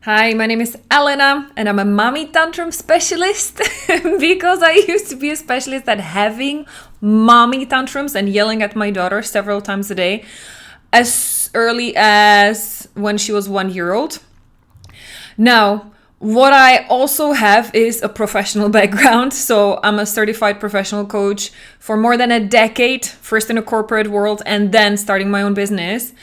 Hi, my name is Elena and I'm a mommy tantrum specialist because I used to be a specialist at having mommy tantrums and yelling at my daughter several times a day as early as when she was 1 year old. Now, what I also have is a professional background. So I'm a certified professional coach for more than a decade, first in a corporate world and then starting my own business.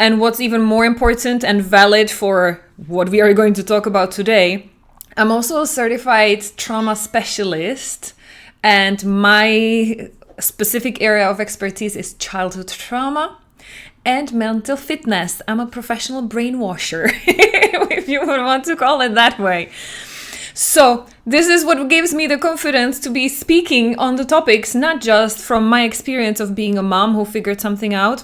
And what's even more important and valid for what we are going to talk about today, I'm also a certified trauma specialist, and my specific area of expertise is childhood trauma and mental fitness. I'm a professional brainwasher, if you would want to call it that way. So this is what gives me the confidence to be speaking on the topics, not just from my experience of being a mom who figured something out,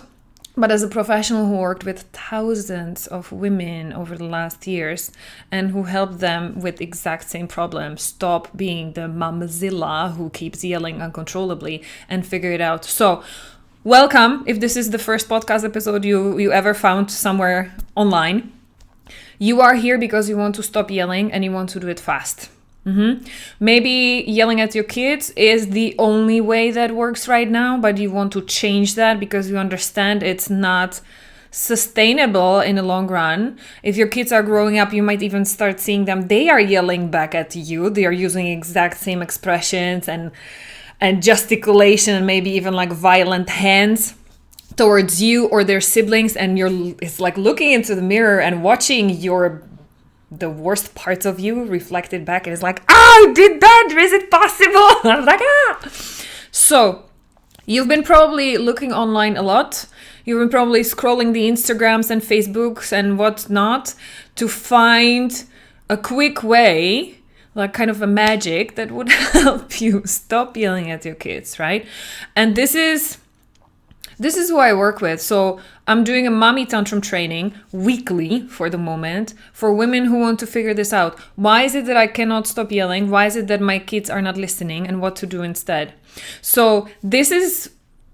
but as a professional who worked with thousands of women over the last years and who helped them with exact same problems, stop being the mamazilla who keeps yelling uncontrollably and figure it out. So welcome if this is the first podcast episode you ever found somewhere online. You are here because you want to stop yelling and you want to do it fast. Maybe yelling at your kids is the only way that works right now, but you want to change that because you understand it's not sustainable in the long run. If your kids are growing up, you might even start seeing them. They are yelling back at you. They are using exact same expressions and gesticulation and maybe even like violent hands towards you or their siblings. And it's like looking into the mirror and watching the worst parts of you reflected back, and it's like, I did that, is it possible? I'm like, So you've been probably looking online a lot. You've been probably scrolling the Instagrams and Facebooks and whatnot to find a quick way, like kind of a magic that would help you stop yelling at your kids, right? And this is who I work with. So I'm doing a mommy tantrum training weekly for the moment for women who want to figure this out. Why is it that I cannot stop yelling? Why is it that my kids are not listening, and what to do instead? So this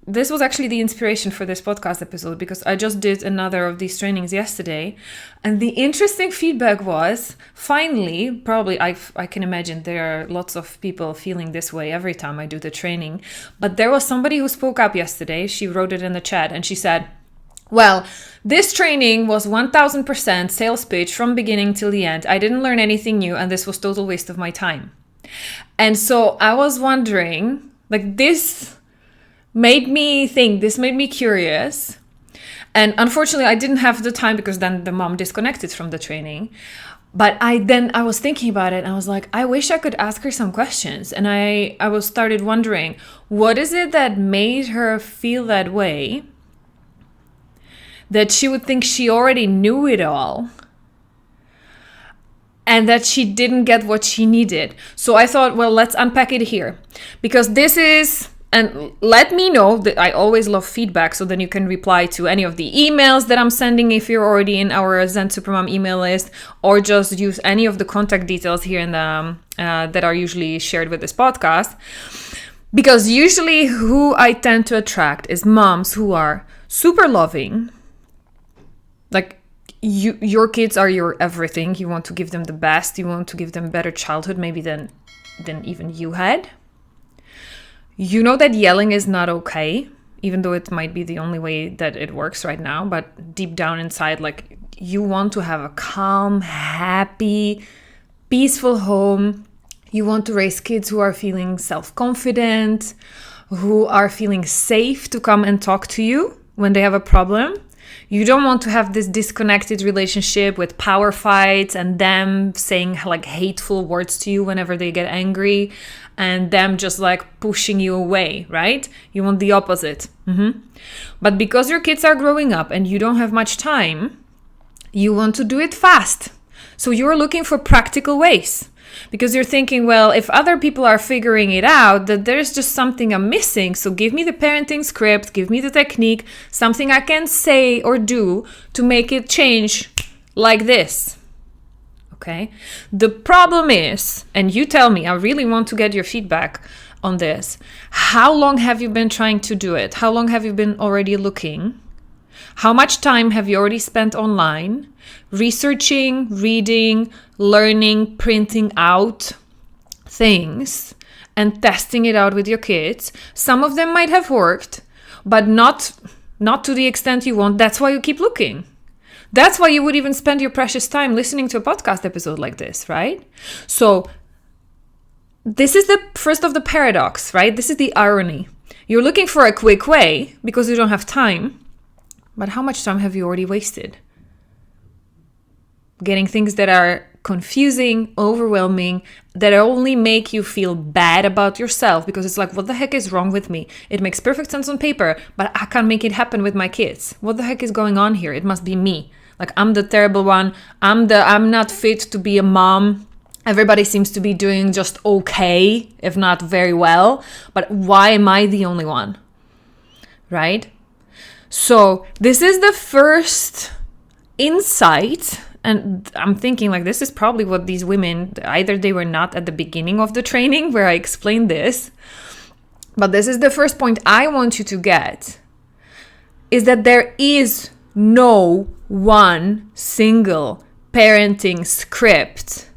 was actually the inspiration for this podcast episode because I just did another of these trainings yesterday. And the interesting feedback was, finally, probably I can imagine there are lots of people feeling this way every time I do the training. But there was somebody who spoke up yesterday. She wrote it in the chat and she said, well, this training was 1000% sales pitch from beginning till the end. I didn't learn anything new and this was total waste of my time. And so I was wondering, like, this made me think, this made me curious. And unfortunately, I didn't have the time because then the mom disconnected from the training. But I was thinking about it and I was like, I wish I could ask her some questions. And I started wondering, what is it that made her feel that way? That she would think she already knew it all and that she didn't get what she needed. So I thought, well, let's unpack it here because and let me know that I always love feedback. So then you can reply to any of the emails that I'm sending if you're already in our Zen Supermom email list, or just use any of the contact details here in the that are usually shared with this podcast. Because usually who I tend to attract is moms who are super loving. Like your kids are your everything. You want to give them the best. You want to give them better childhood maybe than even you had. You know that yelling is not okay, even though it might be the only way that it works right now. But deep down inside, like, you want to have a calm, happy, peaceful home. You want to raise kids who are feeling self-confident, who are feeling safe to come and talk to you when they have a problem. You don't want to have this disconnected relationship with power fights and them saying like hateful words to you whenever they get angry and them just like pushing you away, right? You want the opposite. But because your kids are growing up and you don't have much time, you want to do it fast. So you're looking for practical ways. Because you're thinking, well, if other people are figuring it out, that there's just something I'm missing. So give me the parenting script, give me the technique, something I can say or do to make it change like this. Okay? The problem is, and you tell me, I really want to get your feedback on this. How long have you been trying to do it? How long have you been already looking? How much time have you already spent online researching, reading, learning, printing out things and testing it out with your kids? Some of them might have worked, but not to the extent you want. That's why you keep looking. That's why you would even spend your precious time listening to a podcast episode like this, right? So this is the first of the paradox, right? This is the irony. You're looking for a quick way because you don't have time, but how much time have you already wasted? Getting things that are confusing, overwhelming, that only make you feel bad about yourself because it's like, what the heck is wrong with me? It makes perfect sense on paper, but I can't make it happen with my kids. What the heck is going on here? It must be me. Like, I'm the terrible one. I'm not fit to be a mom. Everybody seems to be doing just okay, if not very well. But why am I the only one? Right? So this is the first insight. And I'm thinking, like, this is probably what these women, either they were not at the beginning of the training where I explained this, but this is the first point I want you to get, is that there is no one single parenting script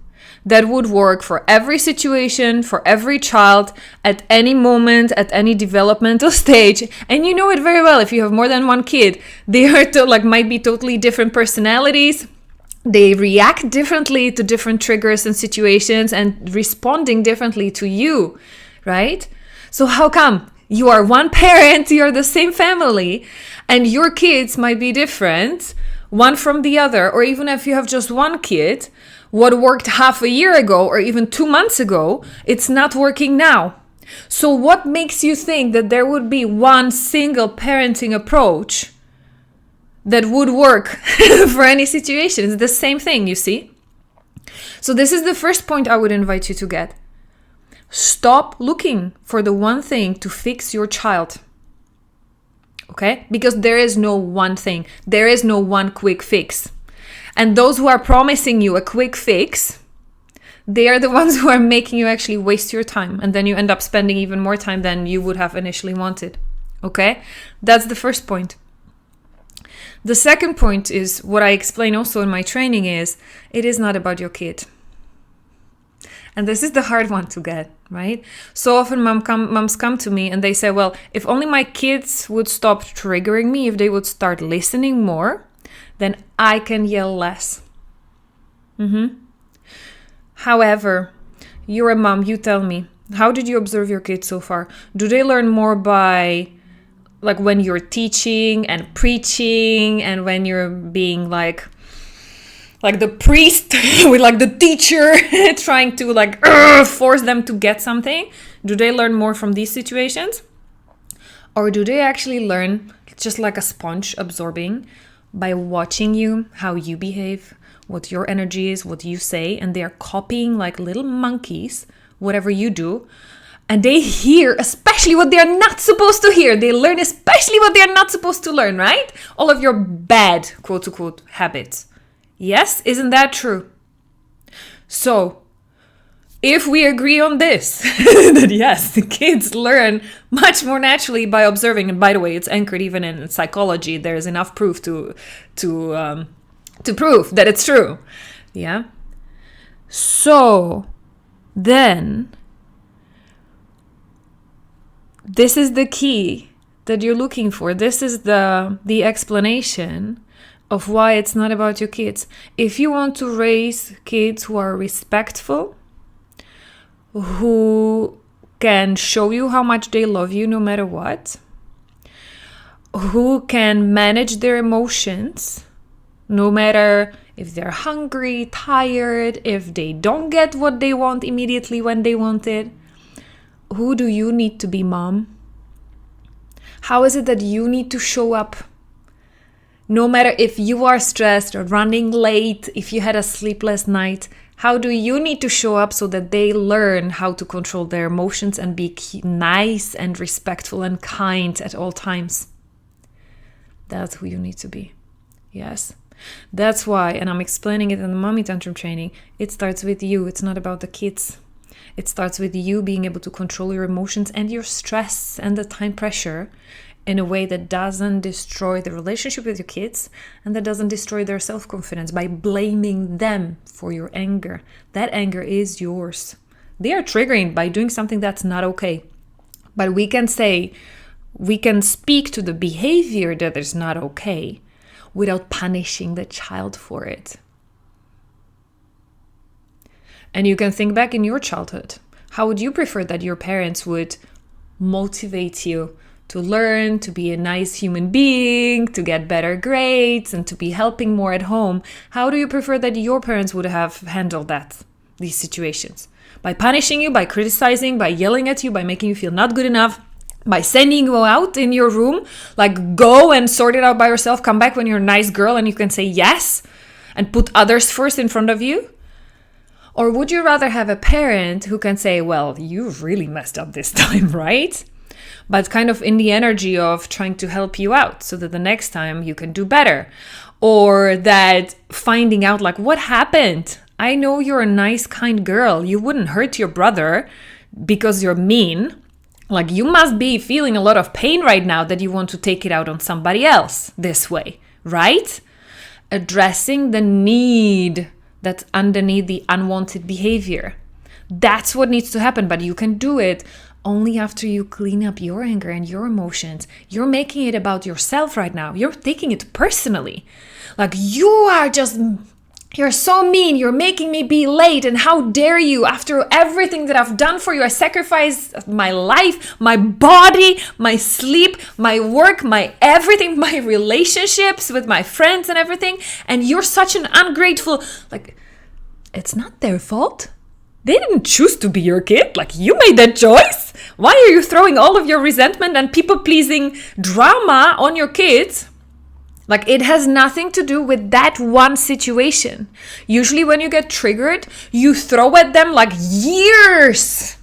that would work for every situation, for every child, at any moment, at any developmental stage. And you know it very well if you have more than one kid. They are might be totally different personalities. They react differently to different triggers and situations and responding differently to you, right? So how come you are one parent, you're the same family, and your kids might be different, one from the other, or even if you have just one kid, what worked half a year ago or even 2 months ago, it's not working now. So what makes you think that there would be one single parenting approach that would work for any situation? It's the same thing, you see? So this is the first point I would invite you to get. Stop looking for the one thing to fix your child. Okay? Because there is no one thing. There is no one quick fix. And those who are promising you a quick fix, they are the ones who are making you actually waste your time. And then you end up spending even more time than you would have initially wanted. Okay? That's the first point. The second point is what I explain also in my training is, it is not about your kid. And this is the hard one to get, right? So often moms come to me and they say, well, if only my kids would stop triggering me, if they would start listening more, then I can yell less. However, you're a mom, you tell me, how did you observe your kids so far? Do they learn more by like when you're teaching and preaching and when you're being like the priest with like the teacher trying to force them to get something? Do they learn more from these situations? Or do they actually learn just like a sponge absorbing by watching you, how you behave, what your energy is, what you say, and they're copying like little monkeys, whatever you do? And they hear especially what they're not supposed to hear. They learn especially what they're not supposed to learn, right? All of your bad, quote unquote, habits. Yes, isn't that true? So, if we agree on this, that yes, the kids learn much more naturally by observing. And by the way, it's anchored even in psychology. There's enough proof to prove that it's true. Yeah. So, then this is the key that you're looking for. This is the explanation of why it's not about your kids. If you want to raise kids who are respectful, who can show you how much they love you no matter what, who can manage their emotions no matter if they're hungry, tired, if they don't get what they want immediately when they want it, who do you need to be, mom? How is it that you need to show up? No matter if you are stressed or running late, if you had a sleepless night, how do you need to show up so that they learn how to control their emotions and be nice and respectful and kind at all times? That's who you need to be. Yes. That's why, and I'm explaining it in the mommy tantrum training, it starts with you. It's not about the kids. It starts with you being able to control your emotions and your stress and the time pressure in a way that doesn't destroy the relationship with your kids and that doesn't destroy their self-confidence by blaming them for your anger. That anger is yours. They are triggering by doing something that's not okay. But we can speak to the behavior that is not okay without punishing the child for it. And you can think back in your childhood. How would you prefer that your parents would motivate you to learn, to be a nice human being, to get better grades, and to be helping more at home? How do you prefer that your parents would have handled these situations? By punishing you, by criticizing, by yelling at you, by making you feel not good enough, by sending you out in your room, like go and sort it out by yourself, come back when you're a nice girl and you can say yes, and put others first in front of you? Or would you rather have a parent who can say, well, you really messed up this time, right? But kind of in the energy of trying to help you out so that the next time you can do better. Or that finding out like, what happened? I know you're a nice, kind girl. You wouldn't hurt your brother because you're mean. Like, you must be feeling a lot of pain right now that you want to take it out on somebody else this way, right? Addressing the need that's underneath the unwanted behavior. That's what needs to happen, but you can do it only after you clean up your anger and your emotions. You're making it about yourself right now. You're taking it personally. Like, you're so mean. You're making me be late. And how dare you? After everything that I've done for you, I sacrificed my life, my body, my sleep, my work, my everything, my relationships with my friends and everything. And you're such an ungrateful, like, it's not their fault. They didn't choose to be your kid. Like, you made that choice. Why are you throwing all of your resentment and people-pleasing drama on your kids? Like, it has nothing to do with that one situation. Usually when you get triggered, you throw at them like years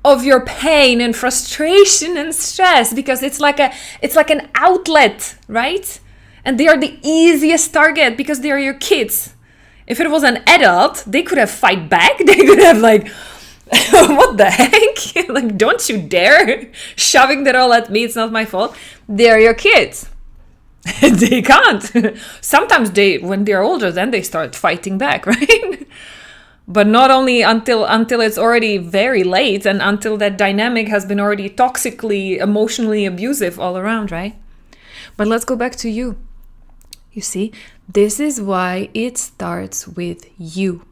of your pain and frustration and stress because it's like an outlet, right? And they are the easiest target because they are your kids. If it was an adult, they could have fight back. They could have like, what the heck? Like, don't you dare shoving that all at me. It's not my fault. They're your kids. They can't. Sometimes when they're older, then they start fighting back, right? But not only until it's already very late and until that dynamic has been already toxically, emotionally abusive all around, right? But let's go back to you. You see, this is why it starts with you.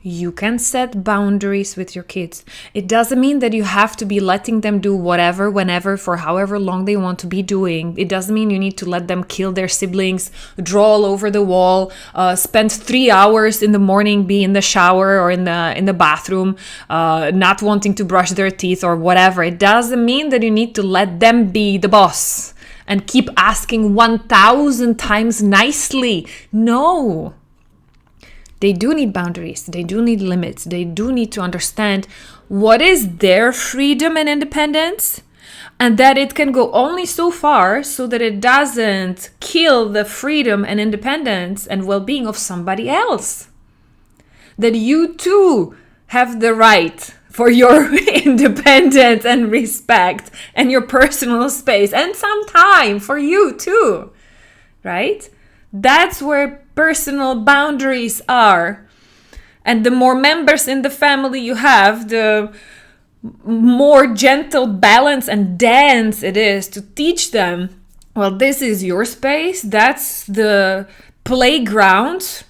You can set boundaries with your kids. It doesn't mean that you have to be letting them do whatever, whenever, for however long they want to be doing. It doesn't mean you need to let them kill their siblings, draw all over the wall, spend 3 hours in the morning, be in the shower or in the bathroom, not wanting to brush their teeth or whatever. It doesn't mean that you need to let them be the boss and keep asking 1,000 times nicely. No. They do need boundaries. They do need limits. They do need to understand what is their freedom and independence, and that it can go only so far so that it doesn't kill the freedom and independence and well-being of somebody else. That you too have the right for your independence and respect and your personal space and some time for you too, right? That's where personal boundaries are. And the more members in the family you have, the more gentle balance and dance it is to teach them, well, this is your space. That's the playground,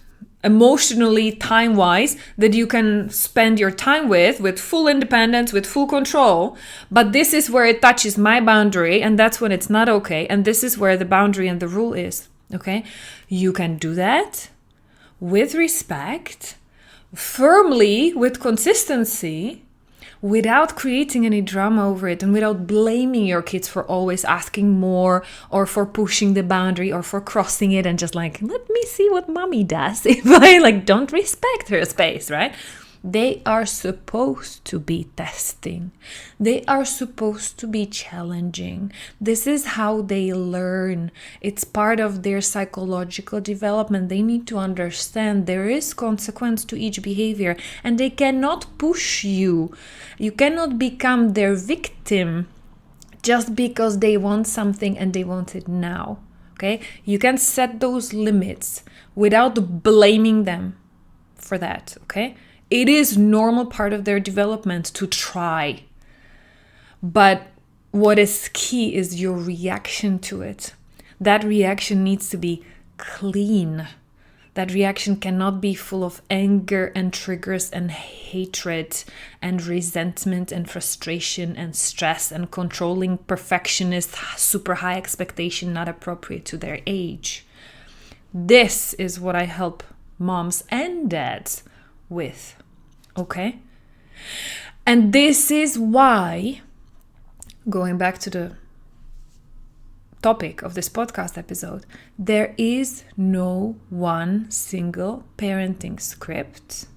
emotionally, time-wise, that you can spend your time with full independence, with full control. But this is where it touches my boundary, and that's when it's not okay. And this is where the boundary and the rule is, okay? You can do that with respect, firmly, with consistency, without creating any drama over it and without blaming your kids for always asking more or for pushing the boundary or for crossing it and just like, let me see what mommy does if I don't respect her space, right? They are supposed to be testing. They are supposed to be challenging. This is how they learn. It's part of their psychological development. They need to understand there is consequence to each behavior, and they cannot push you. You cannot become their victim just because they want something and they want it now. Okay? You can set those limits without blaming them for that. Okay? It is normal part of their development to try. But what is key is your reaction to it. That reaction needs to be clean. That reaction cannot be full of anger and triggers and hatred and resentment and frustration and stress and controlling perfectionist, super high expectation not appropriate to their age. This is what I help moms and dads with. Okay? And this is why, going back to the topic of this podcast episode, there is no one single parenting script